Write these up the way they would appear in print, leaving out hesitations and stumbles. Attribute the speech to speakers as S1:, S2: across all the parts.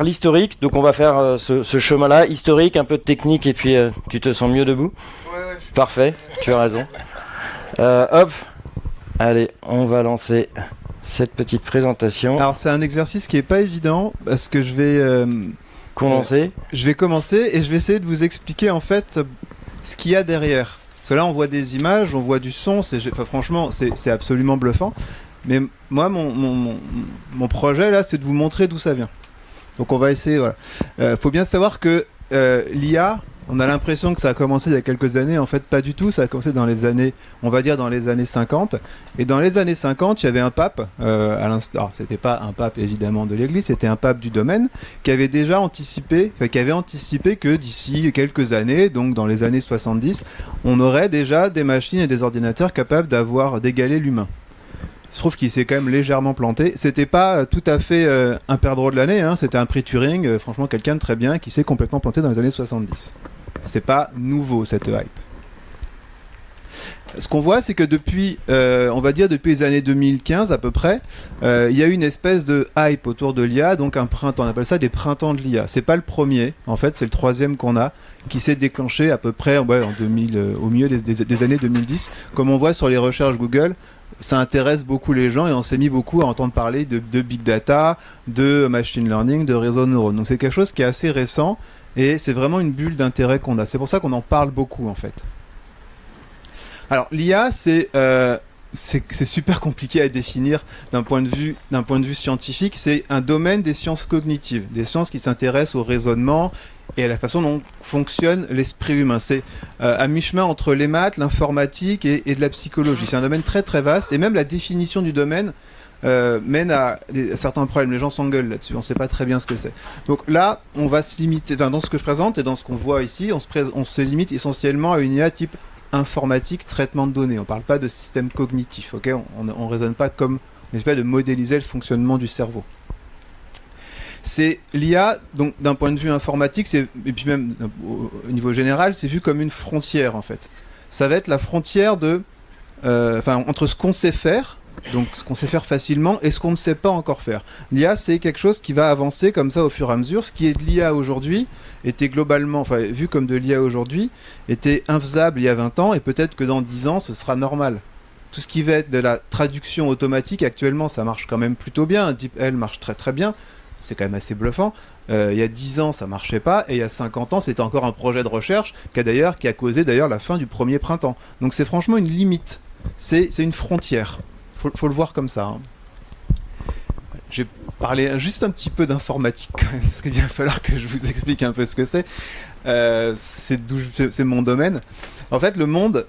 S1: l'historique. Donc on va faire ce chemin-là, historique, un peu de technique, et puis tu te sens mieux debout?
S2: Ouais.
S1: Parfait, tu as raison. Hop, allez, on va lancer cette petite présentation.
S2: Alors c'est un exercice qui est pas évident parce que je vais commencer et je vais essayer de vous expliquer en fait ce qu'il y a derrière. Parce que là on voit des images, on voit du son, franchement c'est absolument bluffant. Mais moi mon projet là c'est de vous montrer d'où ça vient. Donc on va essayer, voilà. Faut bien savoir que l'IA, on a l'impression que ça a commencé il y a quelques années, en fait pas du tout, ça a commencé dans les années, on va dire dans les années 50. Et dans les années 50, il y avait un pape, alors c'était pas un pape évidemment de l'église, c'était un pape du domaine, qui avait déjà anticipé, que d'ici quelques années, donc dans les années 70, on aurait déjà des machines et des ordinateurs capables d'égaler l'humain. Il se trouve qu'il s'est quand même légèrement planté. C'était pas tout à fait un perdreau de l'année, hein. C'était un prix Turing, franchement quelqu'un de très bien qui s'est complètement planté dans les années 70. C'est pas nouveau cette hype. Ce qu'on voit, c'est que depuis, on va dire depuis les années 2015 à peu près, il y a eu une espèce de hype autour de l'IA, donc un printemps, on appelle ça des printemps de l'IA. C'est pas le premier, en fait, c'est le troisième qu'on a, qui s'est déclenché à peu près en 2000, au milieu des années 2010. Comme on voit sur les recherches Google, ça intéresse beaucoup les gens et on s'est mis beaucoup à entendre parler de big data, de machine learning, de réseaux de neurones. Donc c'est quelque chose qui est assez récent et c'est vraiment une bulle d'intérêt qu'on a. C'est pour ça qu'on en parle beaucoup en fait. Alors l'IA, c'est super compliqué à définir d'un point de vue scientifique. C'est un domaine des sciences cognitives, des sciences qui s'intéressent au raisonnement et à la façon dont fonctionne l'esprit humain. C'est à mi-chemin entre les maths, l'informatique et de la psychologie. C'est un domaine très très vaste et même la définition du domaine mène à certains problèmes. Les gens s'engueulent là-dessus, on ne sait pas très bien ce que c'est. Donc là, on va se limiter, dans ce que je présente et dans ce qu'on voit ici, on se limite essentiellement à une IA type informatique, traitement de données. On ne parle pas de système cognitif, ok ? On ne raisonne pas comme on essaie pas de modéliser le fonctionnement du cerveau. C'est l'IA, donc d'un point de vue informatique, et puis même au niveau général, c'est vu comme une frontière en fait. Ça va être la frontière entre ce qu'on sait faire, donc ce qu'on sait faire facilement, et ce qu'on ne sait pas encore faire. L'IA, c'est quelque chose qui va avancer comme ça au fur et à mesure. Ce qui est de l'IA aujourd'hui était globalement, vu comme de l'IA aujourd'hui, était infaisable il y a 20 ans, et peut-être que dans 10 ans, ce sera normal. Tout ce qui va être de la traduction automatique, actuellement, ça marche quand même plutôt bien. DeepL marche très très bien. C'est quand même assez bluffant. Il y a 10 ans, ça marchait pas, et il y a 50 ans, c'était encore un projet de recherche qui a causé la fin du premier printemps. Donc c'est franchement une limite. C'est une frontière. Faut le voir comme ça. Hein. J'ai parlé juste un petit peu d'informatique quand même, parce qu'il va falloir que je vous explique un peu ce que c'est. C'est mon domaine. En fait, le monde...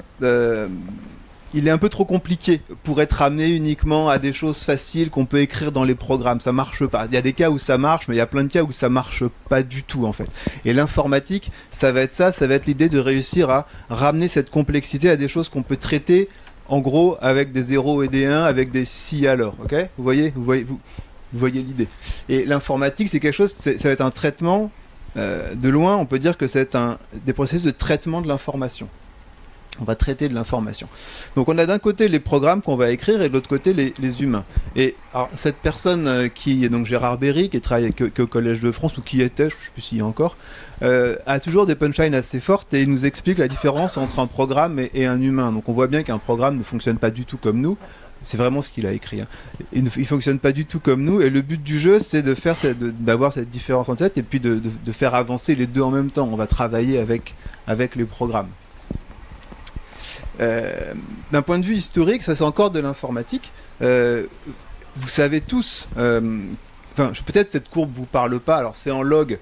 S2: il est un peu trop compliqué pour être amené uniquement à des choses faciles qu'on peut écrire dans les programmes. Ça marche pas. Il y a des cas où ça marche, mais il y a plein de cas où ça marche pas du tout en fait. Et l'informatique, ça va être l'idée de réussir à ramener cette complexité à des choses qu'on peut traiter en gros avec des 0 et des 1, avec des si alors. Ok ? Vous voyez l'idée. Et l'informatique, c'est quelque chose, ça va être un traitement, de loin, on peut dire que c'est des processus de traitement de l'information. On va traiter de l'information. Donc on a d'un côté les programmes qu'on va écrire et de l'autre côté les humains. Et alors, cette personne qui est donc Gérard Berry, qui travaille au Collège de France, ou qui était, je ne sais plus s'il y a encore, a toujours des punchlines assez fortes et il nous explique la différence entre un programme et un humain. Donc on voit bien qu'un programme ne fonctionne pas du tout comme nous. C'est vraiment ce qu'il a écrit. Hein. Il ne fonctionne pas du tout comme nous et le but du jeu, c'est d'avoir cette différence en tête et puis de faire avancer les deux en même temps. On va travailler avec les programmes. D'un point de vue historique, ça c'est encore de l'informatique. Vous savez tous, peut-être cette courbe vous parle pas. Alors c'est en log,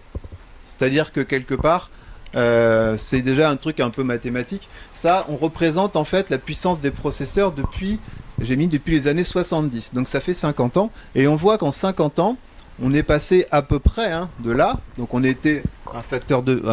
S2: c'est-à-dire que quelque part, c'est déjà un truc un peu mathématique. Ça, on représente en fait la puissance des processeurs depuis les années 70. Donc ça fait 50 ans, et on voit qu'en 50 ans, on est passé à peu près de là. Donc on était un facteur de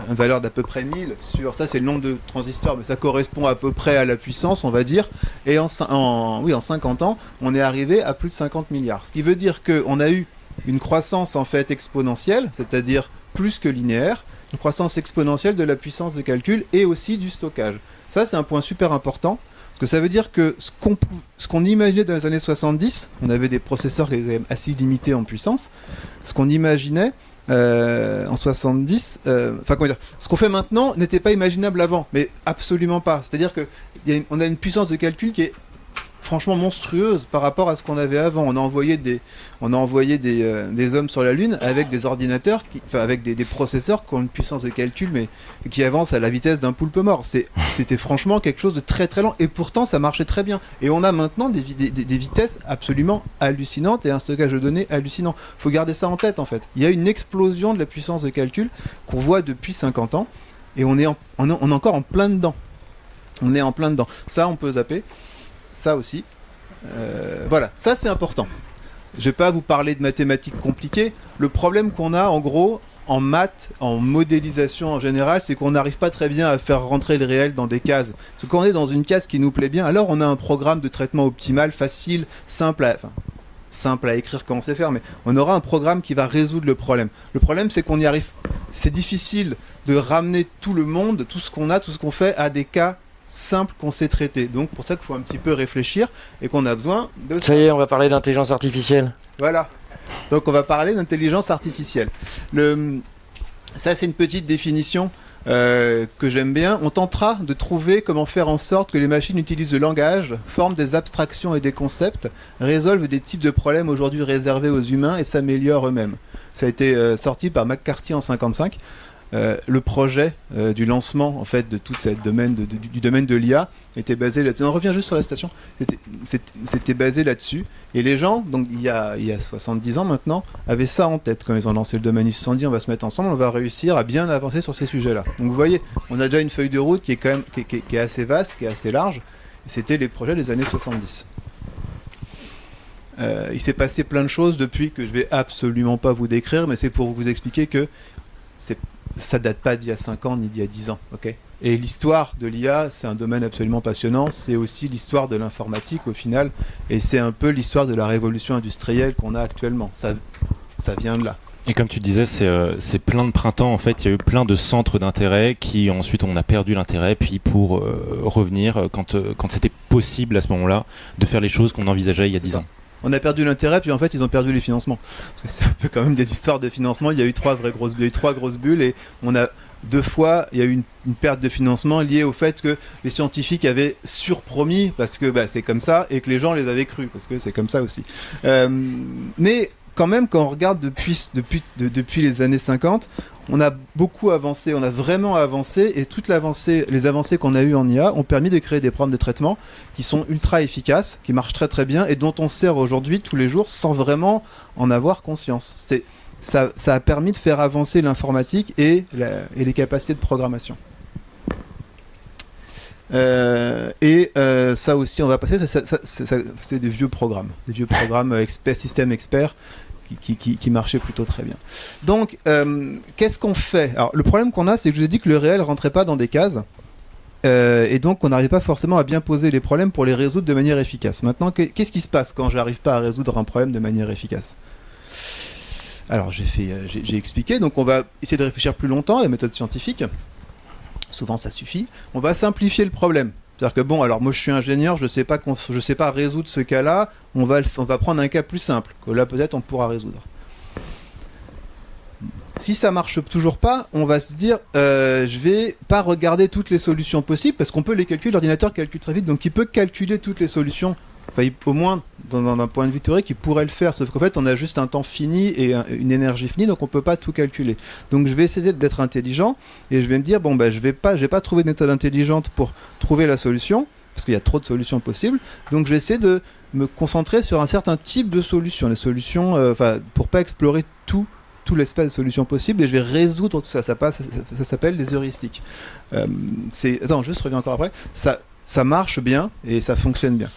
S2: une valeur d'à peu près 1000 sur ça, c'est le nombre de transistors, mais ça correspond à peu près à la puissance, on va dire. Et en 50 ans, on est arrivé à plus de 50 milliards. Ce qui veut dire qu'on a eu une croissance en fait exponentielle, c'est-à-dire plus que linéaire, une croissance exponentielle de la puissance de calcul et aussi du stockage. Ça, c'est un point super important Parce que ça veut dire que ce qu'on imaginait dans les années 70, on avait des processeurs qui étaient assez limités en puissance, ce qu'on imaginait en 70, comment dire, ce qu'on fait maintenant n'était pas imaginable avant, mais absolument pas. C'est-à-dire qu'on a une puissance de calcul qui est franchement monstrueuse par rapport à ce qu'on avait avant. On a envoyé des hommes sur la Lune avec des ordinateurs, avec des processeurs qui ont une puissance de calcul, mais qui avancent à la vitesse d'un poulpe mort. C'était franchement quelque chose de très très lent, et pourtant ça marchait très bien. Et on a maintenant des vitesses absolument hallucinantes et un stockage de données hallucinant. Faut garder ça en tête en fait. Il y a une explosion de la puissance de calcul qu'on voit depuis 50 ans, et on est encore en plein dedans. On est en plein dedans. Ça, on peut zapper. Ça aussi. Voilà, ça c'est important. Je vais pas vous parler de mathématiques compliquées. Le problème qu'on a en gros en maths, en modélisation en général, c'est qu'on n'arrive pas très bien à faire rentrer le réel dans des cases. Parce que quand on est dans une case qui nous plaît bien, alors on a un programme de traitement optimal, facile, simple à écrire quand on sait faire, mais on aura un programme qui va résoudre le problème. Le problème, c'est qu'on y arrive. C'est difficile de ramener tout le monde, tout ce qu'on a, tout ce qu'on fait à des cas simple qu'on sait traiter. Donc pour ça qu'il faut un petit peu réfléchir et qu'on a besoin de...
S1: Ça y est, on va parler d'intelligence artificielle.
S2: Voilà. Donc on va parler d'intelligence artificielle. Ça c'est une petite définition que j'aime bien. On tentera de trouver comment faire en sorte que les machines utilisent le langage, forment des abstractions et des concepts, résolvent des types de problèmes aujourd'hui réservés aux humains et s'améliorent eux-mêmes. Ça a été sorti par McCarthy en 1955. Le projet du lancement en fait de tout ce domaine du domaine de l'IA était basé là-dessus. On revient juste sur la station. C'était basé là-dessus, et les gens, donc il y a 70 ans maintenant, avaient ça en tête quand ils ont lancé le domaine. Ils se sont dit on va se mettre ensemble, on va réussir à bien avancer sur ces sujets-là. Donc vous voyez, on a déjà une feuille de route qui est quand même qui est assez vaste, qui est assez large. Et c'était les projets des années 70. Il s'est passé plein de choses depuis que je vais absolument pas vous décrire, mais c'est pour vous expliquer que ça date pas d'il y a 5 ans ni d'il y a 10 ans, ok ? Et l'histoire de l'IA, c'est un domaine absolument passionnant, c'est aussi l'histoire de l'informatique au final, et c'est un peu l'histoire de la révolution industrielle qu'on a actuellement. Ça vient de là.
S3: Et comme tu disais, c'est plein de printemps, en fait, il y a eu plein de centres d'intérêt qui ensuite on a perdu l'intérêt, puis pour revenir quand c'était possible à ce moment-là de faire les choses qu'on envisageait il y a 10 ans.
S2: On a perdu l'intérêt, puis en fait ils ont perdu les financements. Parce que c'est un peu quand même des histoires de financement. Il y a eu trois grosses bulles, et on a 2 fois, il y a eu une perte de financement liée au fait que les scientifiques avaient surpromis, parce que c'est comme ça, et que les gens les avaient crus, parce que c'est comme ça aussi. Mais quand même, quand on regarde depuis les années 50, on a beaucoup avancé, on a vraiment avancé, et les avancées qu'on a eues en IA ont permis de créer des programmes de traitement qui sont ultra efficaces, qui marchent très très bien, et dont on sert aujourd'hui tous les jours sans vraiment en avoir conscience. Ça a permis de faire avancer l'informatique et les capacités de programmation. Ça aussi, on va passer, c'est des vieux programmes système expert qui marchaient plutôt très bien. Donc, qu'est-ce qu'on fait ? Alors, le problème qu'on a, c'est que je vous ai dit que le réel rentrait pas dans des cases, et donc on n'arrivait pas forcément à bien poser les problèmes pour les résoudre de manière efficace. Maintenant, qu'est-ce qui se passe quand j'arrive pas à résoudre un problème de manière efficace ? Alors, j'ai expliqué, donc on va essayer de réfléchir plus longtemps à la méthode scientifique. Souvent, ça suffit. On va simplifier le problème. C'est-à-dire que alors moi je suis ingénieur, je sais pas résoudre ce cas-là, on va prendre un cas plus simple, que là peut-être on pourra résoudre. Si ça marche toujours pas, on va se dire je vais pas regarder toutes les solutions possibles, parce qu'on peut les calculer, l'ordinateur calcule très vite, donc il peut calculer toutes les solutions. Enfin, au moins, d'un point de vue théorique, il pourrait le faire, sauf qu'en fait, on a juste un temps fini et une énergie finie, donc on peut pas tout calculer. Donc je vais essayer d'être intelligent, et je vais me dire, je vais pas trouver de méthode intelligente pour trouver la solution, parce qu'il y a trop de solutions possibles, donc je vais essayer de me concentrer sur un certain type de solutions, les solutions, pour pas explorer tout l'espace de solutions possibles, et je vais résoudre tout ça. Ça s'appelle les heuristiques. Je reviens encore après. Ça marche bien, et ça fonctionne bien.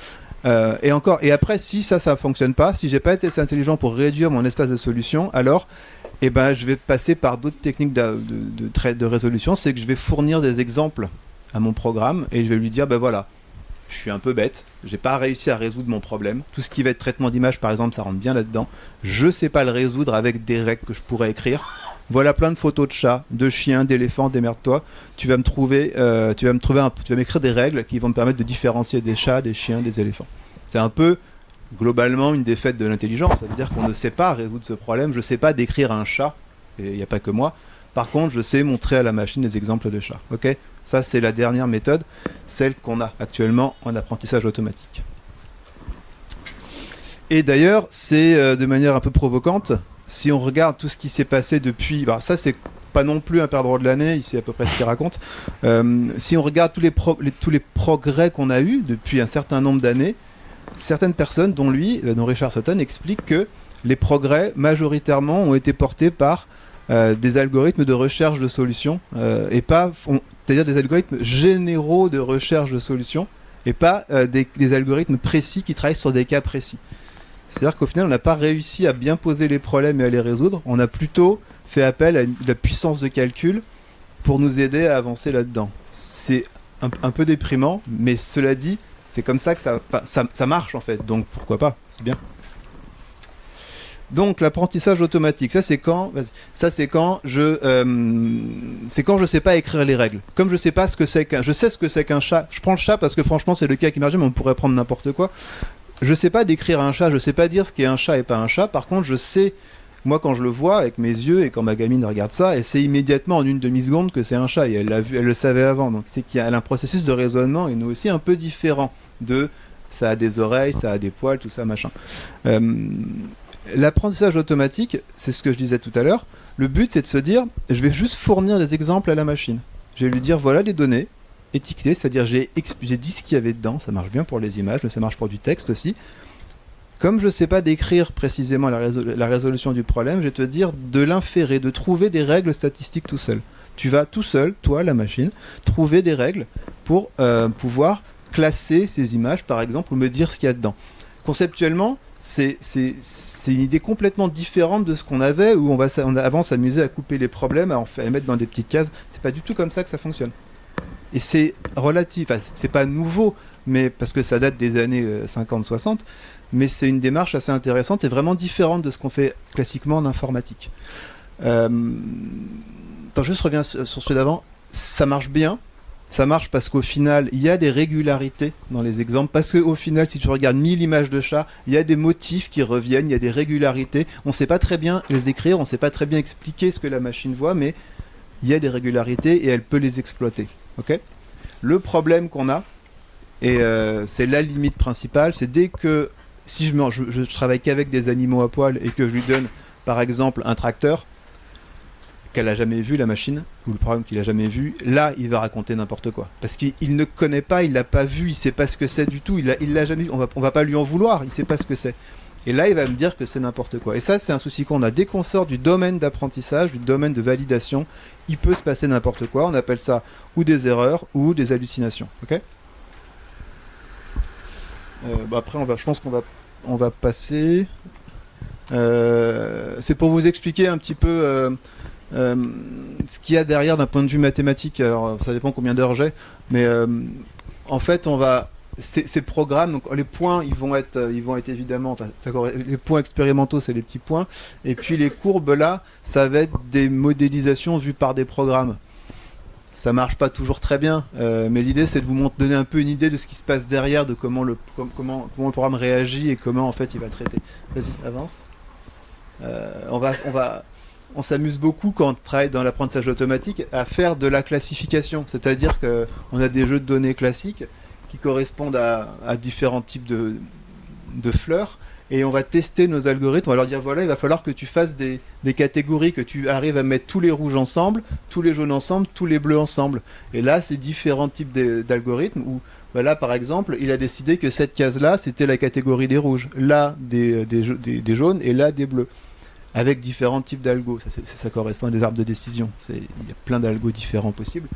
S2: Et après, si ça fonctionne pas, si j'ai pas été assez intelligent pour réduire mon espace de solution, alors je vais passer par d'autres techniques de résolution. C'est que je vais fournir des exemples à mon programme, et je vais lui dire voilà, je suis un peu bête, j'ai pas réussi à résoudre mon problème, tout ce qui va être traitement d'image par exemple, ça rentre bien là-dedans, je sais pas le résoudre avec des règles que je pourrais écrire, voilà plein de photos de chats, de chiens, d'éléphants, démerde-toi. Tu vas m'écrire des règles qui vont me permettre de différencier des chats, des chiens, des éléphants. C'est un peu globalement une défaite de l'intelligence. Ça veut dire qu'on ne sait pas résoudre ce problème. Je ne sais pas décrire un chat, et il n'y a pas que moi. Par contre, je sais montrer à la machine des exemples de chats. Ok ? Ça, c'est la dernière méthode, celle qu'on a actuellement en apprentissage automatique. Et d'ailleurs, c'est de manière un peu provocante, si on regarde tout ce qui s'est passé depuis... Bah, ça, c'est pas non plus un perdreau de l'année, il sait à peu près ce qu'il raconte. Si on regarde tous les progrès qu'on a eus depuis un certain nombre d'années, certaines personnes, dont Richard Sutton, expliquent que les progrès, majoritairement, ont été portés par des algorithmes de recherche de solutions, c'est-à-dire des algorithmes généraux de recherche de solutions, et pas des algorithmes précis qui travaillent sur des cas précis. C'est-à-dire qu'au final, on n'a pas réussi à bien poser les problèmes et à les résoudre, on a plutôt fait appel à la puissance de calcul pour nous aider à avancer là-dedans. C'est un peu déprimant, mais cela dit, c'est comme ça que ça marche en fait, donc pourquoi pas, c'est bien. Donc l'apprentissage automatique, ça c'est quand je sais pas écrire les règles. Comme je sais pas ce que c'est je sais ce que c'est qu'un chat. Je prends le chat parce que franchement c'est le cas qui marche, mais on pourrait prendre n'importe quoi. Je sais pas décrire un chat, je sais pas dire ce qu'est un chat et pas un chat. Par contre, je sais, moi quand je le vois avec mes yeux et quand ma gamine regarde ça, elle sait immédiatement en une demi-seconde que c'est un chat et elle l'a vu, elle le savait avant. Donc c'est qu'il y a un processus de raisonnement et nous aussi un peu différent de ça a des oreilles, ça a des poils, tout ça machin. L'apprentissage automatique, c'est ce que je disais tout à l'heure. Le but, c'est de se dire, je vais juste fournir des exemples à la machine. Je vais lui dire, voilà les données étiquetées, c'est-à-dire j'ai dit ce qu'il y avait dedans. Ça marche bien pour les images, mais ça marche pour du texte aussi. Comme je ne sais pas décrire précisément la résolution du problème, je vais te dire de l'inférer, de trouver des règles statistiques tout seul. Tu vas tout seul, toi, la machine, trouver des règles pour pouvoir classer ces images, par exemple, ou me dire ce qu'il y a dedans. Conceptuellement, c'est une idée complètement différente de ce qu'on avait, où on avant s'amuser à couper les problèmes, à les mettre dans des petites cases. C'est pas du tout comme ça que ça fonctionne. Et c'est relatif, c'est pas nouveau, mais parce que ça date des années 50-60, mais c'est une démarche assez intéressante et vraiment différente de ce qu'on fait classiquement en informatique. Attends, je reviens sur celui d'avant. Ça marche bien. Ça marche parce qu'au final, il y a des régularités dans les exemples. Parce qu'au final, si tu regardes 1000 images de chats, il y a des motifs qui reviennent, il y a des régularités. On ne sait pas très bien les écrire, on ne sait pas très bien expliquer ce que la machine voit, mais il y a des régularités et elle peut les exploiter. Okay ? Le problème qu'on a, et c'est la limite principale, c'est dès que, si je travaille qu'avec des animaux à poil et que je lui donne, par exemple, un tracteur, qu'elle n'a jamais vu la machine, ou le programme qu'il n'a jamais vu, là il va raconter n'importe quoi. Parce qu'il ne connaît pas, il l'a pas vu, il sait pas ce que c'est du tout, il l'a jamais vu, on va pas lui en vouloir, il sait pas ce que c'est. Et là il va me dire que c'est n'importe quoi. Et ça c'est un souci qu'on a. Dès qu'on sort du domaine d'apprentissage, du domaine de validation, il peut se passer n'importe quoi, on appelle ça ou des erreurs ou des hallucinations. Ok ? Après je pense qu'on va passer... c'est pour vous expliquer un petit peu... ce qu'il y a derrière d'un point de vue mathématique. Alors ça dépend combien d'heures j'ai, mais en fait ces programmes, donc les points ils vont être évidemment, les points expérimentaux c'est les petits points, et puis les courbes là ça va être des modélisations vues par des programmes. Ça marche pas toujours très bien, mais l'idée c'est de vous donner un peu une idée de ce qui se passe derrière, de comment le programme réagit et comment en fait il va traiter. Vas-y, avance. On s'amuse beaucoup quand on travaille dans l'apprentissage automatique à faire de la classification. C'est-à-dire qu'on a des jeux de données classiques qui correspondent à différents types de fleurs et on va tester nos algorithmes. On va leur dire voilà, il va falloir que tu fasses des catégories, que tu arrives à mettre tous les rouges ensemble, tous les jaunes ensemble, tous les bleus ensemble. Et là, c'est différents types d'algorithmes où là, par exemple, il a décidé que cette case-là, c'était la catégorie des rouges, là des jaunes et là des bleus. Avec différents types d'algos. Ça correspond à des arbres de décision. Il y a plein d'algos différents possibles.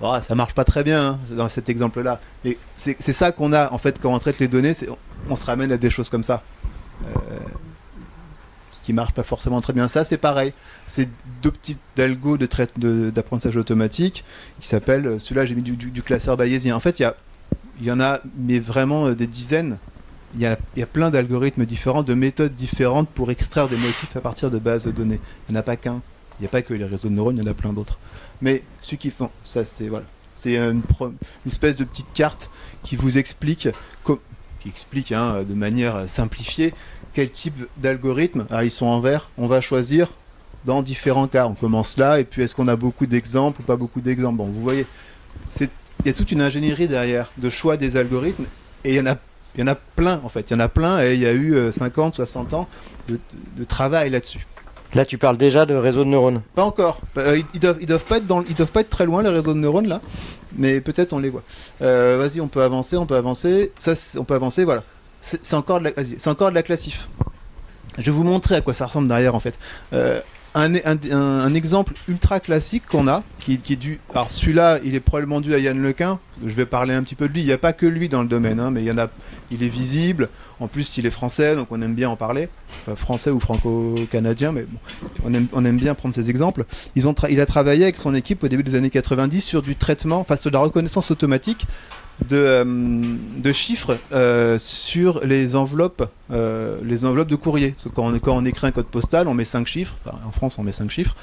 S2: Bon, ça marche pas très bien hein, dans cet exemple-là. Mais c'est ça qu'on a, en fait, quand on traite les données, on se ramène à des choses comme ça. Qui marchent pas forcément très bien. Ça, c'est pareil. C'est deux petits algos d'apprentissage automatique qui s'appellent... Celui-là, j'ai mis du classeur bayésien. En fait, il y en a, mais vraiment des dizaines. Il y a plein d'algorithmes différents, de méthodes différentes pour extraire des motifs à partir de bases de données. Il n'y en a pas qu'un. Il n'y a pas que les réseaux de neurones, il y en a plein d'autres. Mais ceux qui font ça, c'est voilà, c'est une espèce de petite carte qui vous explique, de manière simplifiée quel type d'algorithme. Alors, ils sont en vert. On va choisir dans différents cas. On commence là, et puis est-ce qu'on a beaucoup d'exemples ou pas beaucoup d'exemples. Bon, vous voyez, il y a toute une ingénierie derrière de choix des algorithmes, et il y en a plein en fait. Il y en a plein, et il y a eu 50, 60 ans de travail là-dessus.
S1: Là, tu parles déjà de réseau de neurones.
S2: Pas encore. Ils doivent pas être très loin, les réseaux de neurones là, mais peut-être on les voit. Vas-y, on peut avancer. Ça, on peut avancer. Voilà. C'est encore de la classif. Je vais vous montrer à quoi ça ressemble derrière en fait. Un exemple ultra classique qu'on a, qui est dû... Alors celui-là, il est probablement dû à Yann Lequin. Je vais parler un petit peu de lui. Il n'y a pas que lui dans le domaine, hein, mais il est visible. En plus, il est français, donc on aime bien en parler. Enfin, français ou franco-canadien, mais bon, on aime bien prendre ces exemples. Il a travaillé avec son équipe au début des années 90 sur du traitement, sur de la reconnaissance automatique de chiffres sur les enveloppes de courrier. Parce que quand on écrit un code postal, on met 5 chiffres. Enfin, en France, on met 5 chiffres.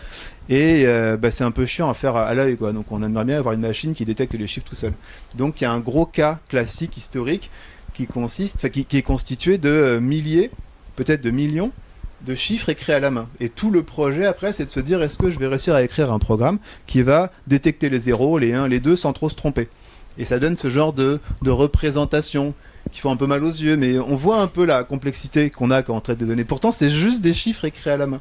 S2: Et c'est un peu chiant à faire à l'œil, quoi. Donc on aimerait bien avoir une machine qui détecte les chiffres tout seul. Donc il y a un gros cas classique historique qui est constitué de milliers, peut-être de millions de chiffres écrits à la main. Et tout le projet après, c'est de se dire, est-ce que je vais réussir à écrire un programme qui va détecter les 0, les 1, les 2 sans trop se tromper. Et ça donne ce genre de représentation qui font un peu mal aux yeux, mais on voit un peu la complexité qu'on a quand on traite des données. Pourtant, c'est juste des chiffres écrits à la main.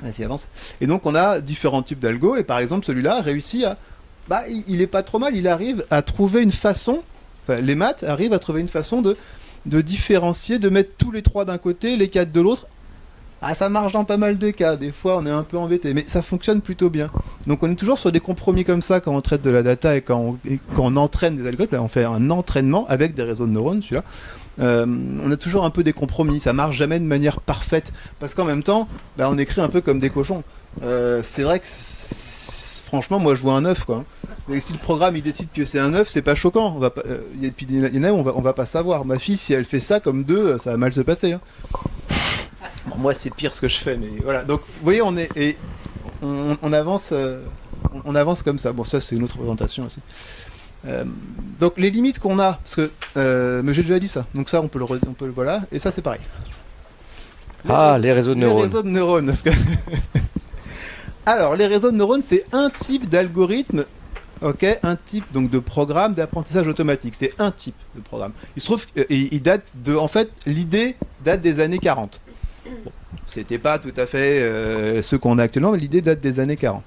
S2: Vas-y, avance. Et donc, on a différents types d'algo, et par exemple, celui-là a réussi à... il est pas trop mal, il arrive à trouver une façon... les maths arrivent à trouver une façon de différencier, de mettre tous les 3 d'un côté, les 4 de l'autre. Ça marche dans pas mal de cas, des fois on est un peu embêté, mais ça fonctionne plutôt bien. Donc on est toujours sur des compromis comme ça quand on traite de la data et quand on entraîne des algorithmes. Là on fait un entraînement avec des réseaux de neurones, celui-là. On a toujours un peu des compromis, ça marche jamais de manière parfaite, parce qu'en même temps, on écrit un peu comme des cochons. C'est vrai que franchement, moi je vois un œuf, quoi. Et si le programme il décide que c'est un œuf, c'est pas choquant. Et puis il y en a où on va pas savoir. Ma fille, si elle fait ça comme 2, ça va mal se passer. Hein. Bon, moi c'est pire ce que je fais, mais voilà. Donc vous voyez, on avance comme ça. Bon, ça c'est une autre présentation aussi. Donc les limites qu'on a, parce que mais j'ai déjà dit ça. Donc ça on peut le voilà. Et ça c'est pareil.
S1: Les réseaux de neurones.
S2: Les réseaux de neurones, parce que alors les réseaux de neurones, c'est un type d'algorithme. Ok, un type donc de programme d'apprentissage automatique. C'est un type de programme. Il se trouve qu'il date de, en fait, l'idée date des années 40. Bon, c'était pas tout à fait ce qu'on a actuellement, mais l'idée date des années 40.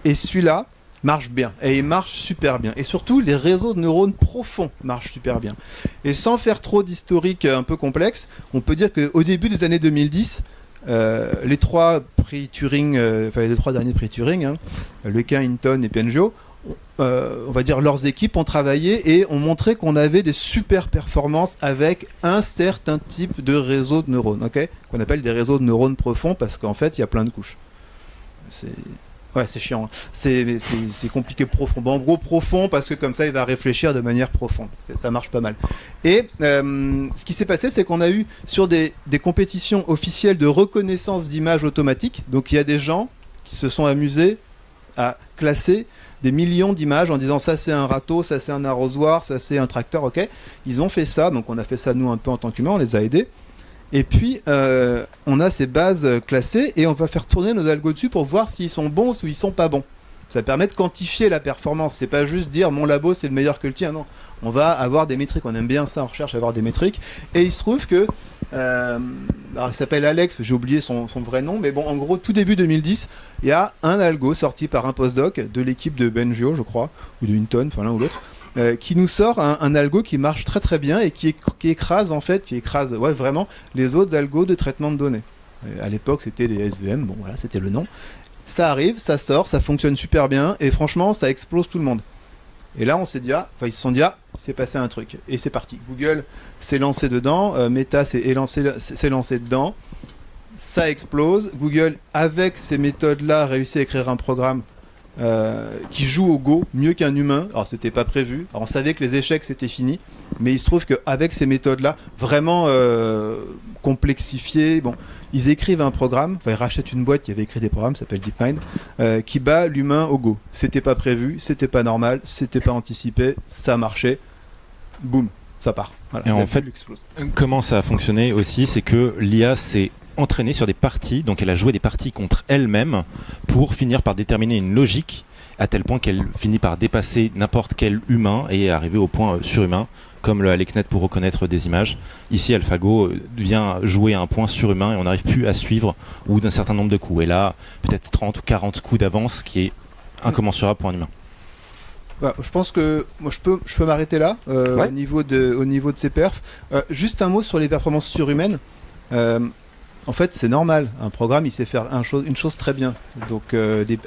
S2: Et celui-là marche bien, et il marche super bien. Et surtout, les réseaux de neurones profonds marchent super bien. Et sans faire trop d'historique un peu complexe, on peut dire qu'au début des années 2010, les 3 prix Turing, les 3 derniers prix Turing, hein, Lequin, Hinton et Bengio, on va dire leurs équipes ont travaillé et ont montré qu'on avait des super performances avec un certain type de réseau de neurones, okay, qu'on appelle des réseaux de neurones profonds, parce qu'en fait il y a plein de couches. C'est chiant, hein. C'est compliqué profond. Bon, en gros profond parce que comme ça il va réfléchir de manière profonde. Ça marche pas mal. Et ce qui s'est passé, c'est qu'on a eu sur des compétitions officielles de reconnaissance d'images automatiques, donc il y a des gens qui se sont amusés à classer des millions d'images en disant ça c'est un râteau, ça c'est un arrosoir, ça c'est un tracteur, ok. Ils ont fait ça, donc on a fait ça nous un peu en tant qu'humains, on les a aidés. Et puis on a ces bases classées et on va faire tourner nos algos dessus pour voir s'ils sont bons ou s'ils sont pas bons. Ça permet de quantifier la performance, c'est pas juste dire mon labo c'est le meilleur que le tien, non. On va avoir des métriques, on aime bien ça en recherche, avoir des métriques. Et il se trouve que alors il s'appelle Alex, j'ai oublié son vrai nom, mais bon, en gros, tout début 2010, il y a un algo sorti par un postdoc de l'équipe de Bengio, je crois, ou de Hinton, enfin l'un ou l'autre, qui nous sort un algo qui marche très très bien et qui écrase vraiment les autres algos de traitement de données. À l'époque, c'était des SVM, bon voilà, c'était le nom. Ça arrive, ça sort, ça fonctionne super bien, et franchement, ça explose tout le monde. Et là, ils se sont dit, il s'est passé un truc. Et c'est parti. Google s'est lancé dedans, Meta s'est lancé dedans. Ça explose. Google, avec ces méthodes-là, a réussi à écrire un programme qui joue au Go mieux qu'un humain. Alors, c'était pas prévu. Alors, on savait que les échecs, c'était fini. Mais il se trouve qu'avec ces méthodes-là, vraiment complexifiées, bon, ils écrivent un programme, enfin ils rachètent une boîte qui avait écrit des programmes, ça s'appelle DeepMind, qui bat l'humain au Go. C'était pas prévu, c'était pas normal, c'était pas anticipé, ça marchait, boum, ça part. Voilà,
S3: Et en
S2: la
S3: fait,
S2: bulle explose.
S3: comment ça a fonctionné aussi, c'est que l'IA s'est entraînée sur des parties, donc elle a joué des parties contre elle-même pour finir par déterminer une logique à tel point qu'elle finit par dépasser n'importe quel humain et arriver au point surhumain, comme le AlexNet pour reconnaître des images. Ici, AlphaGo vient jouer à un point surhumain et on n'arrive plus à suivre au bout d'un certain nombre de coups. Et là, peut-être 30 ou 40 coups d'avance qui est incommensurable pour un humain.
S2: Bah, je pense que moi je peux m'arrêter là
S1: Ouais.
S2: au niveau de ces perfs. Juste un mot sur les performances surhumaines. En fait, c'est normal. Un programme, il sait faire une chose très bien. Donc,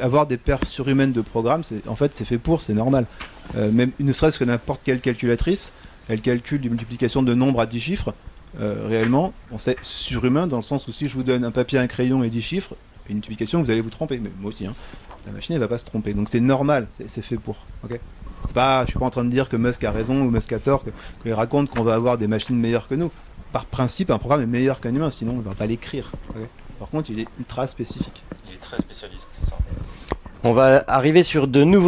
S2: avoir des perfs surhumaines de programme, c'est fait pour, c'est normal. Même ne serait-ce que n'importe quelle calculatrice, elle calcule des multiplications de nombres à 10 chiffres. Réellement, c'est surhumain dans le sens où si je vous donne un papier, un crayon et 10 chiffres, une multiplication, vous allez vous tromper. Mais moi aussi, hein. La machine, elle va pas se tromper. Donc, c'est normal. C'est fait pour. Ok. Je suis pas en train de dire que Musk a raison ou Musk a tort, qu'il raconte qu'on va avoir des machines meilleures que nous. Par principe, un programme est meilleur qu'un humain, sinon on ne va pas l'écrire. Okay. Par contre, il est ultra spécifique.
S3: Il est très spécialiste, c'est ça.
S1: On va arriver sur de nouveaux